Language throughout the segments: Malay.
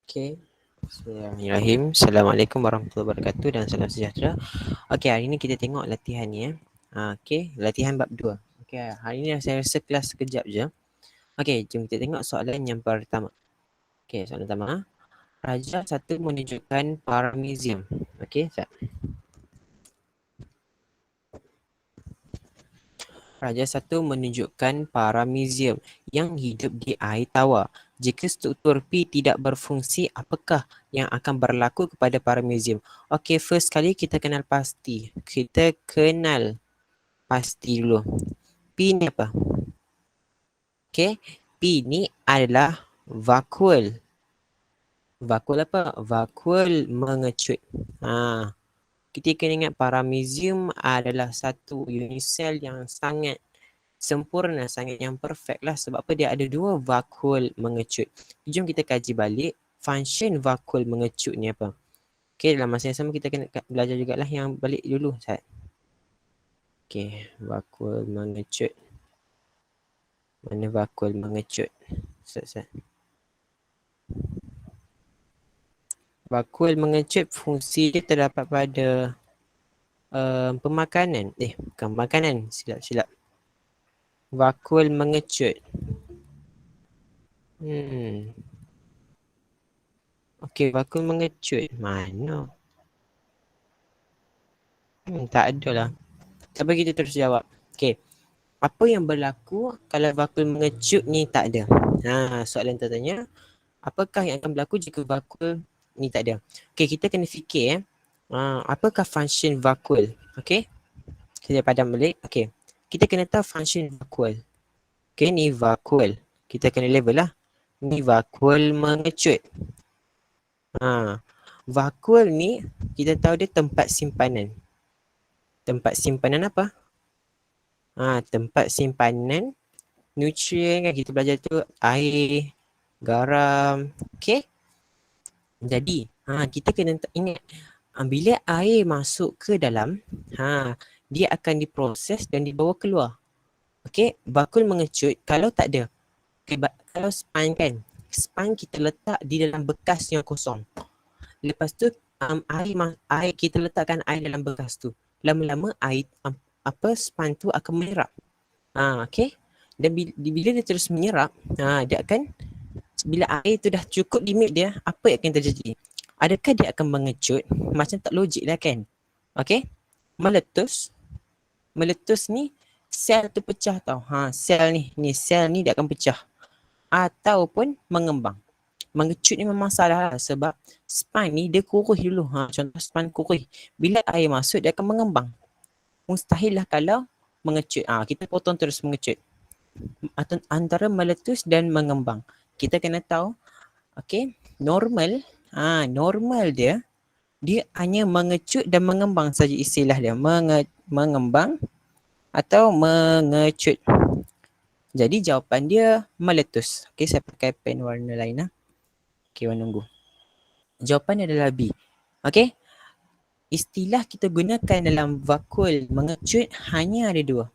Okey. Bismillahirrahmanirrahim. Assalamualaikum warahmatullahi wabarakatuh dan salam sejahtera. Okey, hari ni kita tengok latihan ni okey, latihan bab 2. Okey, hari ni saya rasa kelas sekejap je. Okey, jom kita tengok soalan yang pertama. Okey, soalan pertama. Raja satu menunjukkan paramecium. Okey, sekejap. Raja satu menunjukkan paramecium yang hidup di air tawar. Jika struktur P tidak berfungsi, apakah yang akan berlaku kepada paramecium? Okey, first kali kita kenal pasti. Kita kenal pasti dulu. P ni apa? Okey, P ni adalah vakuol. Vakuol apa? Vakuol mengecut. Kita kena ingat paramecium adalah satu unit sel yang sangat sempurna, sangat yang perfect lah. Sebab apa? Dia ada dua vakuol mengecut. Jom kita kaji balik function vakuol mengecut ni apa. Okey, dalam masa yang sama kita kena belajar jugalah yang balik dulu. Okey, vakuol mengecut. Mana vakuol mengecut? Vakuol mengecut fungsi dia terdapat pada pemakanan. Bukan makanan. Silap. Vakuol mengecut. Okey, vakuol mengecut. Mana? Tak ada lah. Tapi kita terus jawab. Okey. Apa yang berlaku kalau vakuol mengecut ni tak ada? Soalan tertanya. Apakah yang akan berlaku jika vakuol ni tak ada? Okey, kita kena fikir apakah function vakuol? Okey. Kita padam balik. Okey. Kita kena tahu function vakuol. Okey, ni vakuol. Kita kena label lah. Ni vakuol mengecut. Vakuol ni kita tahu dia tempat simpanan. Tempat simpanan apa? Tempat simpanan nutrien kan, kita belajar tu air, garam. Okey. Jadi, kita kena ingat bila air masuk ke dalam, dia akan diproses dan dibawa keluar. Okey, vakuol mengecut kalau tak ada. Okay, kalau span kan, span kita letak di dalam bekas yang kosong. Lepas tu air kita letakkan air dalam bekas tu. Lama-lama air span tu akan menyerap. Okey. Dan bila dia terus menyerap, dia akan, bila air tu dah cukup limit dia, apa yang akan terjadi? Adakah dia akan mengecut? Macam tak logik lah kan? Okey. Meletus ni sel tu pecah tau. Sel ni dia akan pecah ataupun mengembang. Mengecut ni memang salah lah sebab span ni dia kurus dulu. Contoh span kurus. Bila air masuk dia akan mengembang. Mustahil lah kalau mengecut. Kita potong terus mengecut. Antara meletus dan mengembang. Kita kena tahu, okey, normal dia hanya mengecut dan mengembang saja istilah dia. Mengembang atau mengecut. Jadi jawapan dia meletus. Okey, saya pakai pen warna lain . Okey, warna ungu. Jawapan adalah B. Okey. Istilah kita gunakan dalam vakuol mengecut hanya ada dua.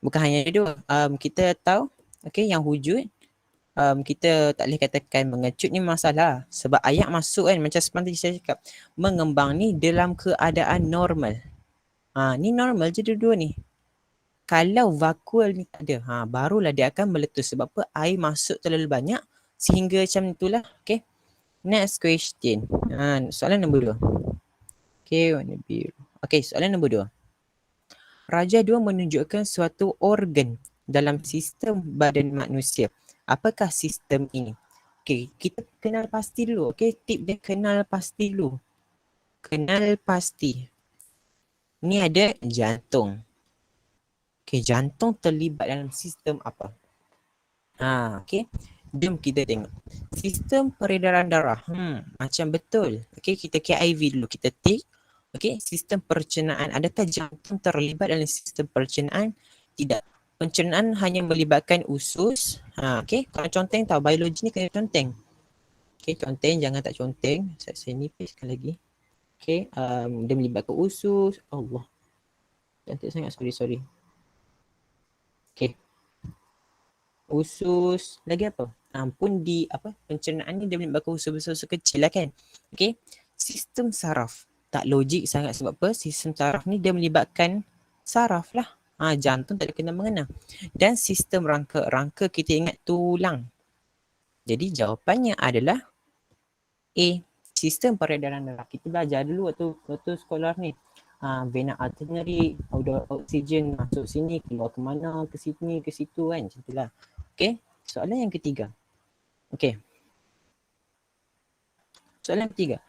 Bukan hanya ada dua. Kita tahu, okey, yang wujud kita tak boleh katakan mengecut ni masalah. Sebab ayat masuk kan, macam seperti saya cakap. Mengembang ni dalam keadaan normal. Ni normal je dua-dua ni. Kalau vakuol ni tak ada, barulah dia akan meletus. Sebab apa? Air masuk terlalu banyak sehingga macam itulah. Okay. Next question. Soalan nombor 2. Okay, warna biru. Okay, soalan nombor 2. Raja 2 menunjukkan suatu organ dalam sistem badan manusia. Apakah sistem ini? Okay, kita kenal pasti dulu. Okay, tip dia kenal pasti dulu. Kenal pasti. Ni ada jantung. Okay, jantung terlibat dalam sistem apa? Okay. Jom kita tengok. Sistem peredaran darah. Macam betul. Okay, kita KIV dulu. Kita tick. Okay, sistem pencernaan. Adakah jantung terlibat dalam sistem pencernaan? Tidak. Pencernaan hanya melibatkan usus. Okay, kalau conteng tahu. Biologi ni kena conteng. Okay, conteng. Jangan tak conteng. Saya nipiskan lagi. Okay, dia melibatkan usus. Allah. Cantik sangat. Sorry. Okay. Usus. Lagi apa? pun di pencernaan ni dia melibatkan unsur-unsur kecil lah kan. Okey. Sistem saraf. Tak logik sangat sebab apa? Sistem saraf ni dia melibatkan saraf lah. Jantung tak ada kena-mengena. Dan sistem rangka. Rangka kita ingat tulang. Jadi jawapannya adalah A. Sistem peredaran darah. Kita belajar dulu waktu sekolah ni. Vena artery, oksigen masuk sini, keluar ke mana, ke sini, ke situ kan. Macam itulah. Okey. Soalan yang ketiga. Okey. Soalan ketiga.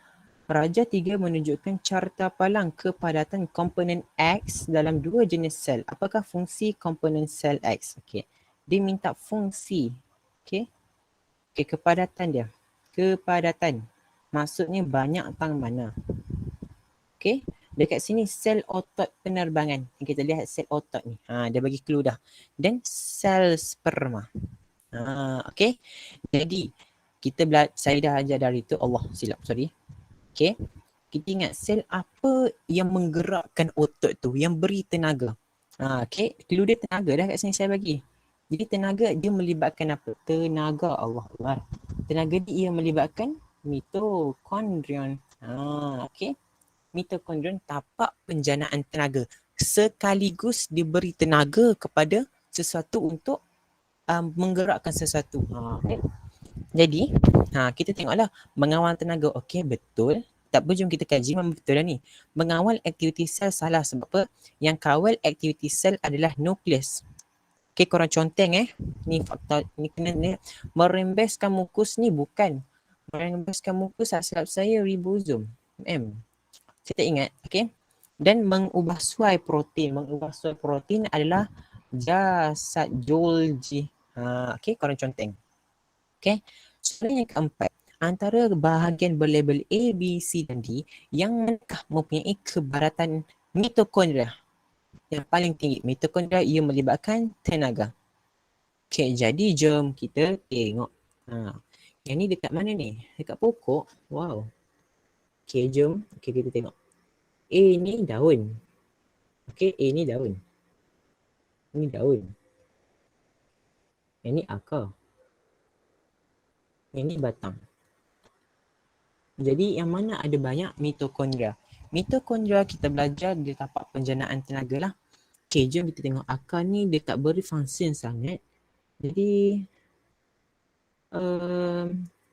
Raja 3 menunjukkan carta palang kepadatan komponen X dalam dua jenis sel. Apakah fungsi komponen sel X? Okey. Dia minta fungsi. Okey. Okey, kepadatan dia. Kepadatan. Maksudnya banyak tang mana. Okey. Dekat sini sel otot penerbangan. Kita lihat sel otot ni. Dia bagi clue dah. Dan sel sperma. Okey. Jadi saya dah ajar dari tu. Allah silap, sorry. Okey. Kita ingat sel apa yang menggerakkan otot tu, yang beri tenaga. Okey, clue dia tenaga dah kat sini saya bagi. Jadi tenaga dia melibatkan apa? Tenaga, Allah Allah. Tenaga dia melibatkan mitokondrion. Okey. Mitokondrion tapak penjanaan tenaga. Sekaligus diberi tenaga kepada sesuatu untuk menggerakkan sesuatu. Okay. Jadi, kita tengoklah mengawal tenaga. Okey, betul. Tak apa, jom kita kaji memang betul dah ni. Mengawal aktiviti sel salah sebab apa? Yang kawal aktiviti sel adalah nukleus. Okey, korang conteng Ni fakta, ni kena ni. Merembeskan mukus ni bukan. Merembeskan mukus silap saya ribosom. Saya tak ingat. Okey. Dan mengubah suai protein. Mengubah suai protein adalah jasad Golgi. Okey, korang conteng. Okey. Soalan yang keempat. Antara bahagian berlabel A, B, C dan D, yang manakah mempunyai kebaratan mitokondria? Yang paling tinggi. Mitokondria ia melibatkan tenaga. Okey, jadi jom kita tengok. Yang ni dekat mana ni? Dekat pokok. Wow. Okey, jom. Okey, kita tengok. A ni daun. Okey, A ni daun. Ini daun. Yang ni akar. Yang ni batang. Jadi yang mana ada banyak mitokondria? Mitokondria kita belajar di tapak penjanaan tenaga lah. Okey, jom kita tengok akar ni dia tak beri function sangat. Jadi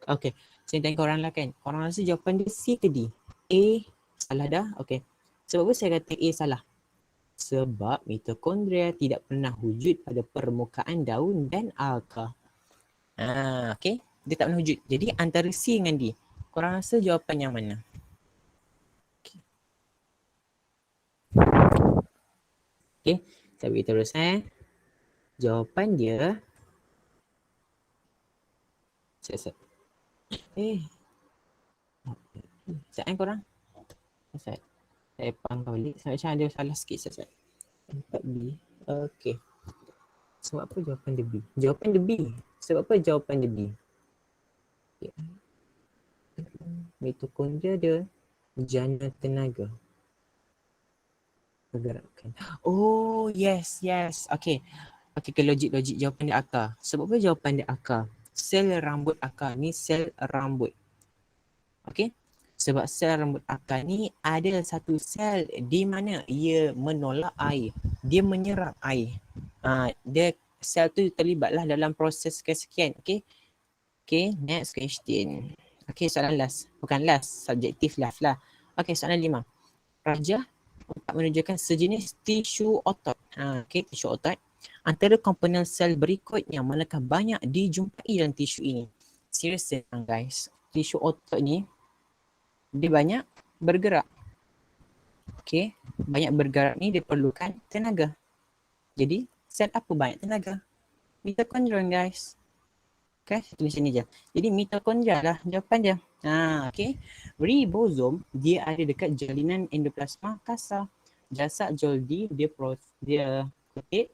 okey, saya tanya korang lah kan. Korang rasa jawapan dia C ke D? A salah dah. Okey. Sebab apa saya kata A salah? Sebab mitokondria tidak pernah wujud pada permukaan daun dan akar. Okey. Dia tak pernah wujud. Jadi antara C dengan D. Korang rasa jawapan yang mana? Okey. Saya bagi terus Jawapan dia Sekejap. Sekejap korang. Sekejap. Saya pangkau balik. Saya macam ada salah sikit. Sekejap. 4B. Okey. Sebab apa jawapan dia B? Jawapan dia B. Sebab apa jawapan dia B? Okay. Mitokondria dia jana tenaga. Pergerakan. Oh, yes. Okey. Okey, ke logik jawapan dia akar. Sebab apa jawapan dia akar? Sel rambut akar ni sel rambut. Okey. Sebab sel rambut akar ni ada satu sel di mana ia menolak air. Dia menyerap air. Dia sel tu terlibatlah dalam proses kesekian. Okey. Okey, next question. Okey, soalan last. Bukan last, subjektif last lah. Okey, soalan 5. Raja menunjukkan sejenis tisu otot. Okey, tisu otot. Antara komponen sel berikut yang manakah banyak dijumpai dalam tisu ini? Serius senang guys. Tisu otot ni dia banyak bergerak. Okey, banyak bergerak ni dia perlukan tenaga. Jadi, sel apa banyak tenaga? Mitokondria guys. Okay, tulis sini je. Jadi mitokondria lah jawapan dia. Okey. Ribosom dia ada dekat jalinan endoplasma kasar. Jasad Golgi dia kutip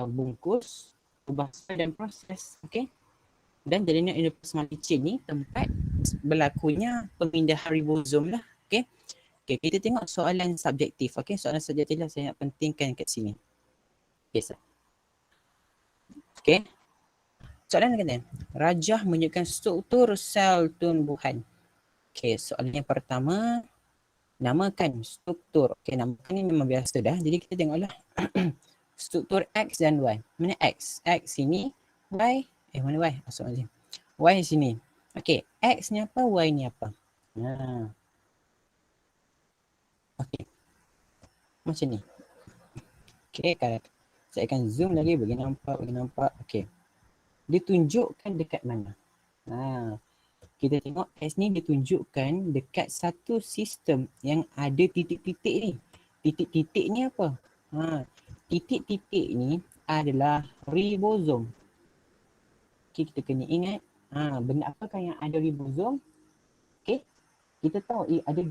bungkus, ubah sel dan proses. Okey. Dan jalinan endoplasma licin ni tempat berlakunya pemindahan ribosom lah. Okey. Okey, kita tengok soalan subjektif. Okey, soalan subjektif lah saya nak pentingkan kat sini. Okey. Okey. Soalan kata, rajah menunjukkan struktur sel tumbuhan. Okey, soalan yang pertama, namakan struktur. Okey, namakan ni memang biasa dah. Jadi kita tengoklah struktur X dan Y. Mana X? X sini, Y. Mana Y? Astagfirullahaladzim. Y sini. Okey, X ni apa, Y ni apa? Okey, macam ni. Okey, saya akan zoom lagi bagi nampak. Okey. Ditunjukkan dekat mana? Kita tengok S ni ditunjukkan dekat satu sistem yang ada titik-titik ni. Titik-titik ni apa? Titik-titik ni adalah ribosom. Okay, kita kena ingat benda apakah yang ada ribosom? Okay, kita tahu ada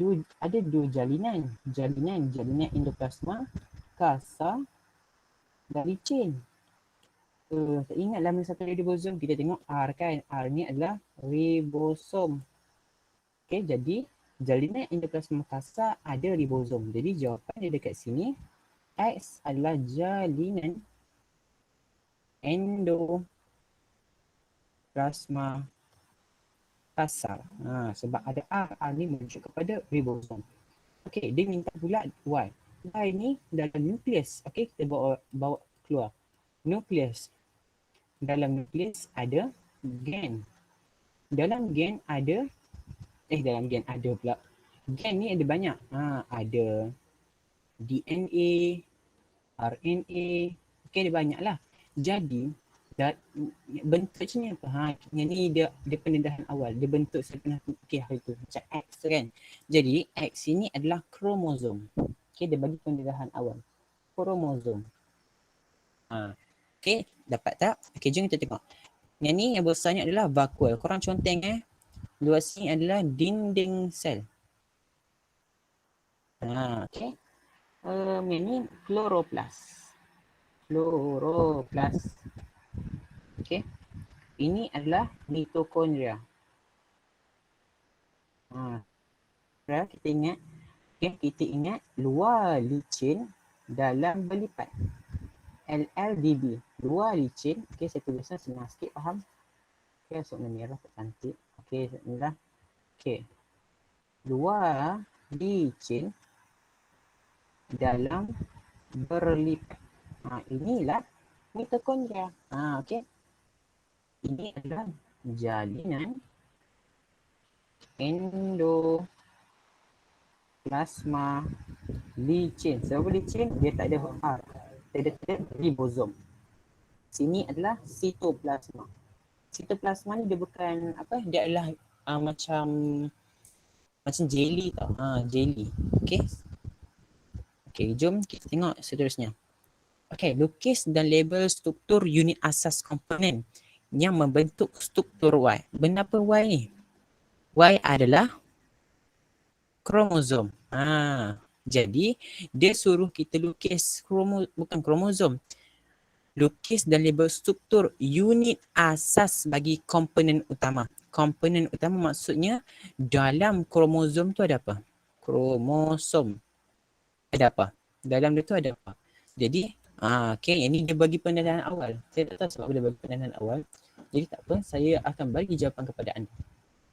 dua jalinan. Jalinan endoplasma, kasar dan licin. Tak ingat nama satu ribosom. Kita tengok R kan. R ni adalah ribosom. Okay, jadi jalinan endoplasma kasar ada ribosom. Jadi jawapan dia dekat sini, X adalah jalinan endoplasma kasar. Sebab ada R ni merujuk kepada ribosom. Okay, dia minta pula Y. Y ni dalam nukleus. Okay, kita bawa keluar. Nukleus. Dalam nukleus ada gen. Dalam gen ada pula. Gen ni ada banyak. Ada DNA, RNA. Okay, ada banyak lah. Jadi, bentuk macam ni apa? Yang ni dia pendedahan awal. Dia bentuk saya pernah fikir hari tu. Macam X kan. Jadi, X ini adalah kromosom. Okay, dia bagi pendedahan awal. Kromosom. Okay, dapat tak? Okay, jom kita tengok. Yang ni yang besarnya adalah vakuol. Korang conteng luas ni adalah dinding sel. Okay. Ini kloroplast. Okay. Ini adalah mitokondria. Kita ingat luar licin, dalam berlipat. LLDB. Luar licin. Okay, saya tuliskan senang sikit, faham? Okay, warna merah tak cantik. Okay, inilah. Okay. Luar licin, dalam berlipat. Inilah mitokondria. Okay. Ini adalah jalinan endoplasma licin. Sebab licin, dia tak ada R. Dia ada ribosom. Sini adalah sitoplasma. Sitoplasma ni dia bukan apa? Dia adalah macam jelly tau. Jelly. Okay. Okay, jom kita tengok seterusnya. Okay, lukis dan label struktur unit asas komponen yang membentuk struktur Y. Benda apa Y ni? Y adalah kromosom. Jadi dia suruh kita lukis bukan kromosom. Lukis dan label struktur unit asas bagi komponen utama. Komponen utama maksudnya dalam kromosom tu ada apa? Kromosom. Ada apa? Dalam dia tu ada apa? Jadi, okay, ini dia bagi penilaian awal. Saya tak tahu sebab dia bagi penilaian awal. Jadi tak apa, saya akan bagi jawapan kepada anda.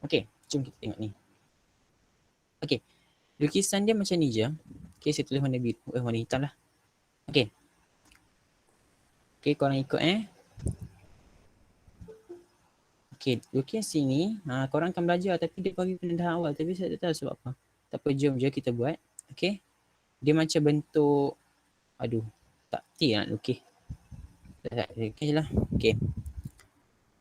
Okay, jom kita tengok ni. Okay, lukisan dia macam ni je. Okay, saya tulis warna biru, warna hitam lah. Okay. Okay, korang ikut Okay, lukis sini, korang akan belajar tapi dia bagi penilaian awal. Tapi saya tak tahu sebab apa. Tak apa, jom je kita buat. Okay. Dia macam bentuk, tak ti nak lukis. Lukis je lah. Okay.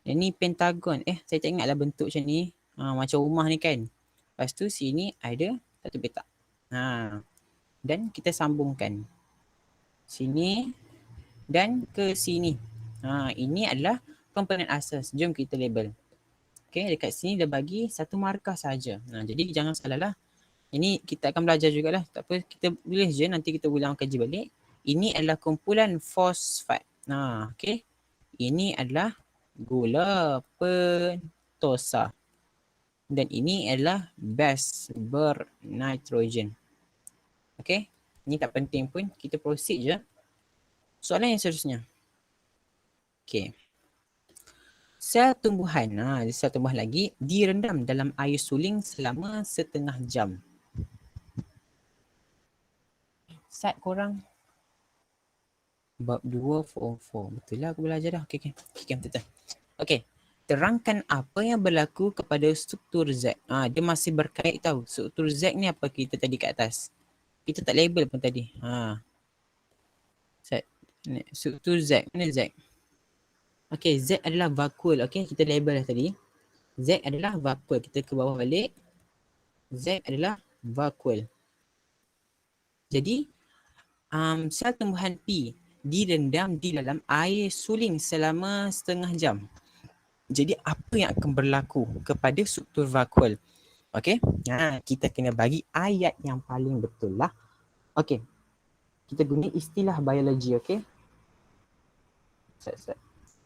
Yang ni pentagon. Saya tak ingatlah bentuk macam ni. Macam rumah ni kan. Lepas tu sini ada satu petak. Dan kita sambungkan. Sini dan ke sini. Ini adalah komponen asas. Jom kita label. Okay, dekat sini dia bagi satu markah saja. Jadi jangan salah lah. Ini kita akan belajar jugalah. Tak apa, kita tulis je. Nanti kita ulang kaji balik. Ini adalah kumpulan fosfat. Okay. Ini adalah gula pentosa. Dan ini adalah base bernitrogen. Okay. Ini tak penting pun. Kita proceed je. Soalan yang seterusnya. Okay. Sel tumbuhan, sel tumbuhan lagi direndam dalam air suling selama setengah jam. Sat korang bab 2 form 4. Betul lah aku belajar dah. Okey, betul. Okey. Terangkan apa yang berlaku kepada struktur Z. Dia masih berkait tau. Struktur Z ni apa kita tadi kat atas. Kita tak label pun tadi. Z. Struktur Z. Mana Z? Okey, Z adalah vakuol. Okey, kita label dah tadi. Z adalah vakuol. Kita ke bawah balik. Z adalah vakuol. Jadi, sel tumbuhan P direndam di dalam air suling selama setengah jam. Jadi apa yang akan berlaku kepada struktur vakuol? Okey, kita kena bagi ayat yang paling betul lah. Okey, kita guna istilah biologi. Okey,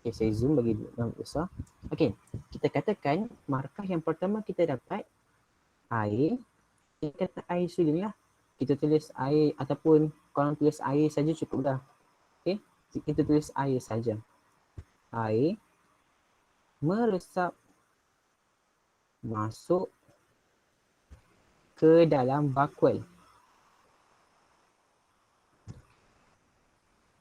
okay, saya zoom bagi yang besar. Okey, kita katakan markah yang pertama kita dapat air. Kita kata air suling lah. Kita tulis air ataupun korang tulis air saja cukup dah. Okay, kita tulis air saja. Air meresap masuk ke dalam vakuol.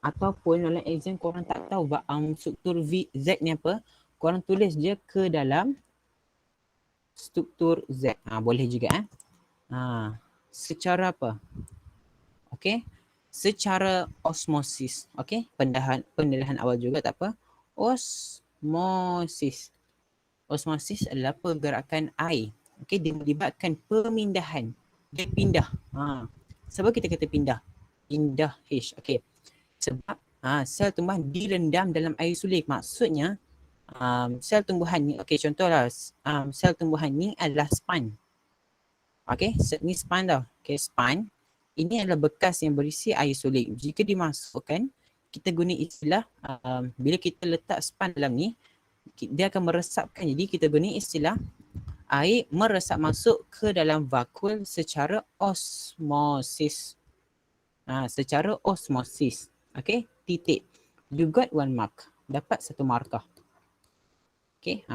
Ataupun dalam exam korang tak tahu struktur Z ni apa, korang tulis je ke dalam struktur Z. Boleh juga secara apa? Okey, secara osmosis. Okey, pendalahan awal juga tak apa. Osmosis. Osmosis adalah pergerakan air. Okey, dia melibatkan pemindahan. Dia pindah. Sebab kita kata pindah? Pindah H. Okey. Sebab sel tumbuhan direndam dalam air suling. Maksudnya sel tumbuhan ni, okey, contohlah sel tumbuhan ni adalah spine. Okey, ni spine tau. Okey, spine. Ini adalah bekas yang berisi air suling. Jika dimasukkan, kita guna istilah bila kita letak spine dalam ni, dia akan meresapkan. Jadi kita guna istilah air meresap masuk ke dalam vakuol secara osmosis. Secara osmosis. Okay, titik. You got 1 mark. Dapat 1 markah. Okay,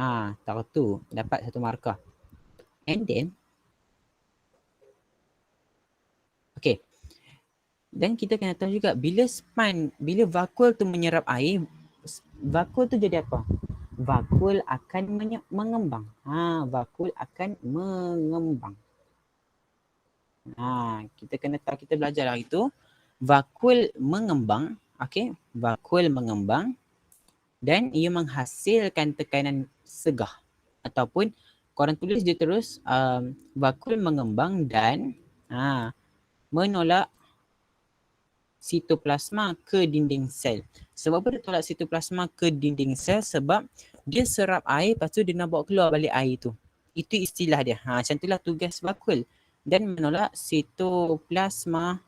tahu tu. Dapat 1 markah. And then, okay. Dan kita kena tahu juga bila vakuol tu menyerap air, vakuol tu jadi apa? Vakuol akan mengembang. Vakuol akan mengembang. Kita kena tahu, kita belajar hari tu. Vakuol mengembang, okey, vakuol mengembang dan ia menghasilkan tekanan segah ataupun korang tulis dia terus vakuol mengembang dan menolak sitoplasma ke dinding sel. Sebab apa dia tolak sitoplasma ke dinding sel? Sebab dia serap air, lepas tu dia nak bawa keluar balik air tu. Itu istilah dia. Macam itulah tugas vakuol. Dan menolak sitoplasma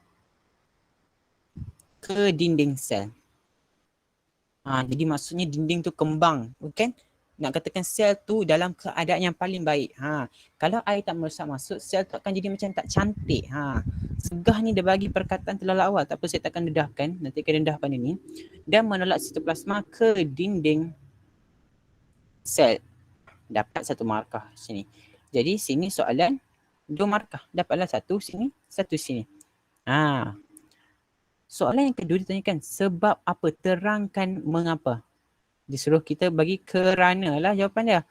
ke dinding sel. Jadi maksudnya dinding tu kembang. Bukan? Nak katakan sel tu dalam keadaan yang paling baik. Kalau air tak meresap masuk, sel tu akan jadi macam tak cantik. Segah ni dia bagi perkataan terlalu awal. Tak apa, saya takkan dedahkan. Nanti akan dedah pada ni. Dan menolak sitoplasma ke dinding sel. Dapat 1 markah sini. Jadi sini soalan 2 markah. Dapatlah 1 sini, 1 sini. Soalan yang kedua ditanyakan, sebab apa? Terangkan mengapa. Disuruh kita bagi kerana lah jawapan dia.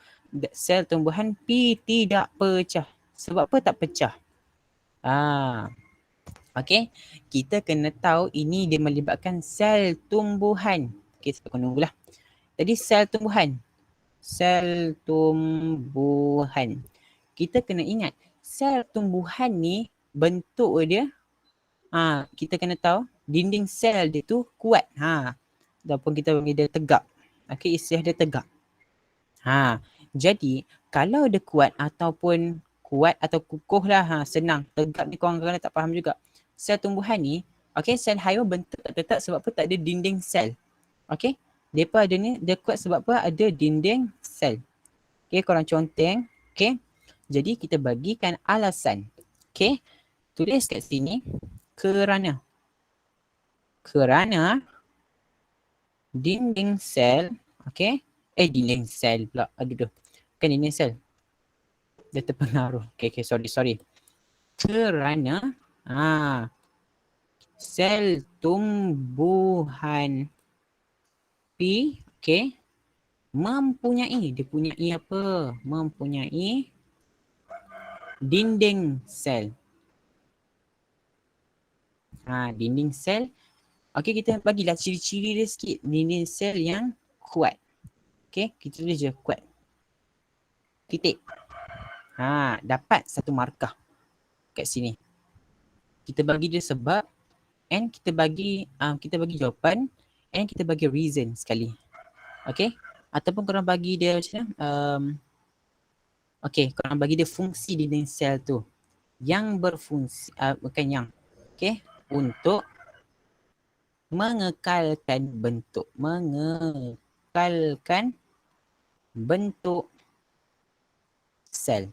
Sel tumbuhan P tidak pecah. Sebab apa tak pecah? Okey, kita kena tahu ini dia melibatkan sel tumbuhan. Okey, saya akan tunggulah. Jadi sel tumbuhan. Sel tumbuhan. Kita kena ingat, sel tumbuhan ni bentuk dia, kita kena tahu dinding sel dia tu kuat. Ataupun kita panggil dia tegak. Okey, istilah dia tegak. Jadi kalau dia kuat atau kukuh lah, senang. Tegak ni korang kadang tak faham juga. Sel tumbuhan ni, okey, sel haiwan bentuk tak tetap sebab apa? Tak ada dinding sel. Okey, depa ada ni, dia kuat sebab apa? Ada dinding sel. Okey, korang conteng. Okey, jadi kita bagikan alasan. Okey, tulis kat sini kerana dinding sel, okey, Dinding sel pula. Aduh. Kan dinding sel. Dia terpengaruh. Okay, sorry. Kerana sel tumbuhan P, okay, mempunyai apa? Mempunyai dinding sel. Dinding sel. Okay, kita bagilah ciri-ciri dia sikit. Dinding sel yang kuat. Okay, kita tulis je kuat. Titik. Dapat satu markah kat sini. Kita bagi dia sebab and kita bagi jawapan and kita bagi reason sekali. Okay? Ataupun korang bagi dia macam mana? Korang bagi dia fungsi dinding sel tu yang berfungsi, bukan yang. Okay? Untuk mengekalkan bentuk. Mengekalkan bentuk sel.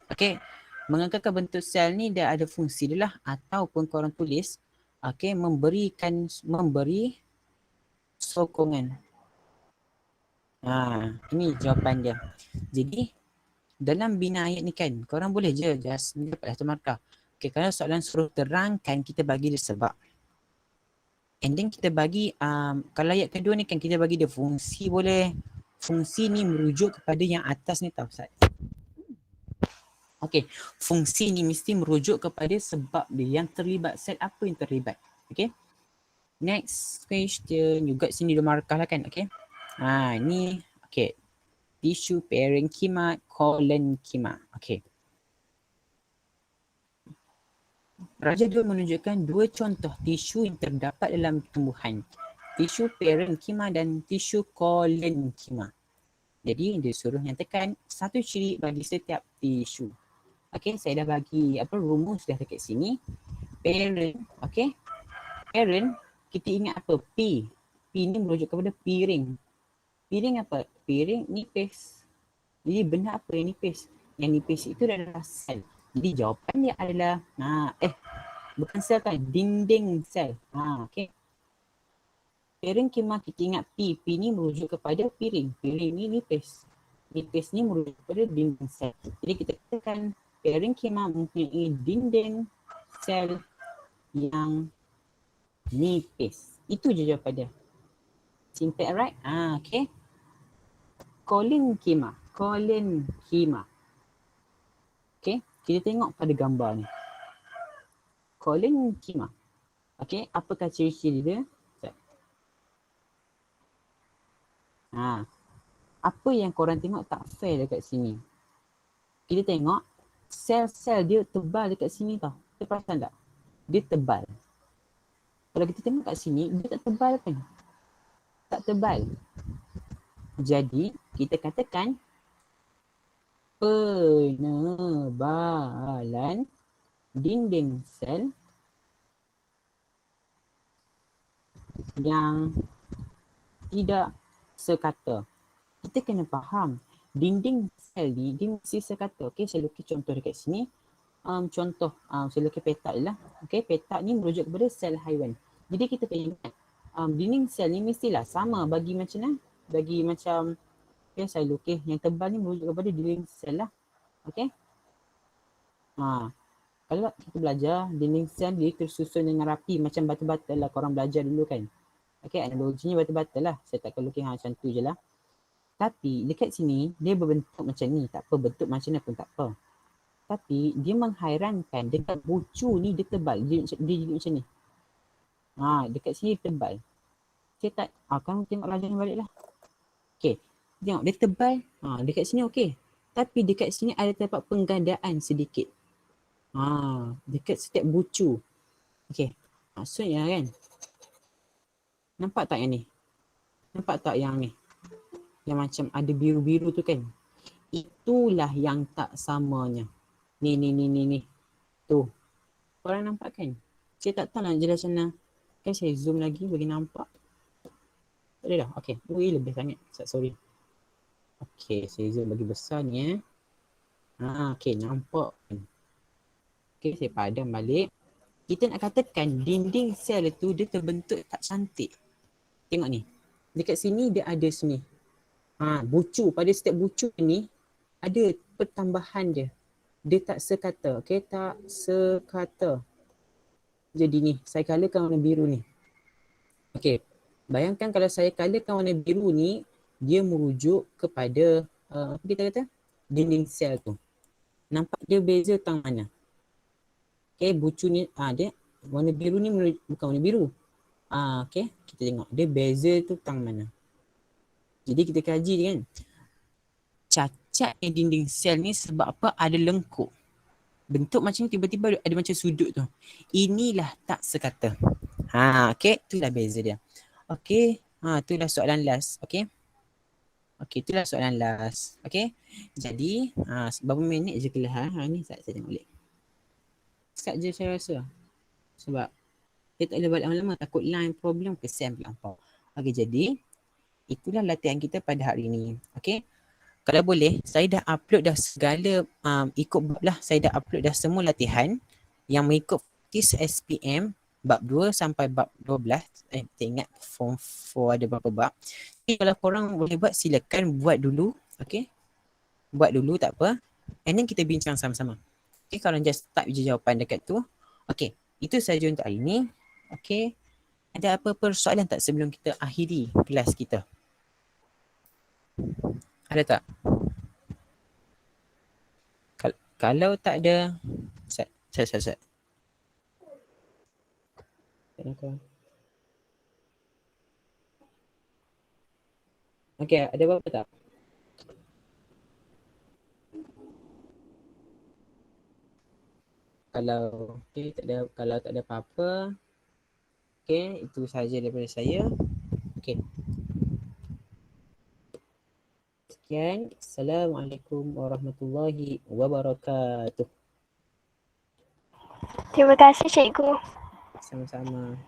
Okay? Mengekalkan bentuk sel ni dia ada fungsi dia lah. Ataupun korang tulis, memberi sokongan. Ini jawapan dia. Jadi, dalam bina ayat ni kan, korang boleh je just dapat satu markah. Okay, kalau soalan suruh terangkan, kita bagi dia sebab. And then kita bagi, kalau ayat kedua ni kan kita bagi dia fungsi boleh. Fungsi ni merujuk kepada yang atas ni tau Ustaz. Okay, fungsi ni mesti merujuk kepada sebab dia yang terlibat. Sel apa yang terlibat. Okay. Next question. Juga sini dia markah lah kan. Okay. Ni. Okay. Tisu parenkima, kolenkima. Okay. Raja Dua menunjukkan dua contoh tisu yang terdapat dalam tumbuhan. Tisu parenkima dan tisu kolenkima. Jadi dia suruh nyatakan satu ciri bagi setiap tisu. Okay, saya dah bagi rumus dah dekat sini. Parent, okay. Parent, kita ingat apa? P. P ni merujuk kepada piring. Piring apa? Piring nipis. Jadi benda apa yang nipis? Yang nipis itu adalah sel. Jadi jawapan dia adalah bukan sel kan, dinding sel. Okay. Parenkima kita ingat P. P ni merujuk kepada piring. Piring ni nipis. Nipis ni merujuk kepada dinding sel. Jadi kita katakan parenkima mempunyai dinding sel yang nipis. Itu je jawapan dia. Simple, right? Okay. Kolenkima. Okay, kita tengok pada gambar ni. Kolenkima. Okay, apakah ciri-ciri dia? Apa yang korang tengok tak fair dekat sini? Kita tengok sel-sel dia tebal dekat sini tau. Kita perasan tak? Dia tebal. Kalau kita tengok kat sini, dia tak tebal kan? Tak tebal. Jadi, kita katakan penebalan dinding sel yang tidak sekata. Kita kena faham, dinding sel ni dia mesti sekata. Okay, saya lukis contoh dekat sini. Saya lukis petak je lah. Okay, petak ni merujuk kepada sel haiwan. Jadi kita kena ingat, dinding sel ni mestilah sama bagi macam okay, saya lukis yang tebal ni merujuk kepada dinding sel lah. Okay. Kalau kita belajar, dinding sel dia tersusun dengan rapi macam batu-batu lah korang belajar dulu kan. Okay, analoginya batu-batu lah. Saya takkan lukis macam tu je lah. Tapi dekat sini, dia berbentuk macam ni. Tak apa, bentuk macam ni pun tak apa. Tapi dia menghairankan dekat bucu ni dia tebal. Dia jadi macam ni. Dekat sini dia tebal. Saya tak, kamu tengok belajar ni balik lah. Okay, tengok dia tebal. Dekat sini okey. Tapi dekat sini ada tempat penggandaan sedikit. Dekat setiap bucu. Okey. Maksudnya kan. Nampak tak yang ni? Nampak tak yang ni? Yang macam ada biru-biru tu kan? Itulah yang tak samanya. Ni. Tu. Korang nampak kan? Saya tak tahu nak jelas macam mana. Kan saya zoom lagi bagi nampak. Tak boleh dah? Okey. Lebih sangat. Sorry. Okey, saya zoom bagi besar ni okey, nampak kan? Okey, saya padam balik. Kita nak katakan dinding sel itu dia terbentuk tak cantik. Tengok ni. Dekat sini dia ada sini. Bucu. Pada setiap bucu ni ada pertambahan dia. Dia tak sekata. Okay, tak sekata. Jadi ni, saya colourkan warna biru ni. Okay, bayangkan kalau saya colourkan warna biru ni, dia merujuk kepada apa kita kata? Dinding sel tu. Nampak dia beza tang mana? Okay, bucu ni, dia warna biru ni bukan warna biru. Okay, kita tengok. Dia beza tu tang mana? Jadi kita kaji kan. Cacatnya dinding sel ni sebab apa? Ada lengkuk. Bentuk macam ni tiba-tiba ada macam sudut tu. Inilah tak sekata. Okay, itulah beza dia. Okay, itulah soalan last. Okay. Okay, itulah soalan last. Okay. Jadi, berapa minit je kelah ni saya tengok balik. Sekejap je saya rasa. Sebab dia tak boleh balik lama-lama. Takut line problem kesian pula apa. Okay, jadi itulah latihan kita pada hari ini. Okay. Kalau boleh, saya dah upload dah segala, ikut bab lah, saya dah upload dah semua latihan yang mengikut KIS SPM bab 2 sampai bab 12. Tak ingat form 4 ada berapa bab. Jadi kalau korang boleh buat, silakan buat dulu. Okay. Buat dulu tak apa. And then kita bincang sama-sama. Okay, kalau just type je jawapan dekat tu. Okay, itu saja untuk hari ni. Okay. Ada apa persoalan tak sebelum kita akhiri kelas kita? Ada tak? Kalau tak ada, set. Okay, ada apa-apa tak? Kalau tak ada apa-apa, okay, itu sahaja daripada saya. Okay. Sekian. Assalamualaikum warahmatullahi wabarakatuh. Terima kasih cikgu. Sama-sama.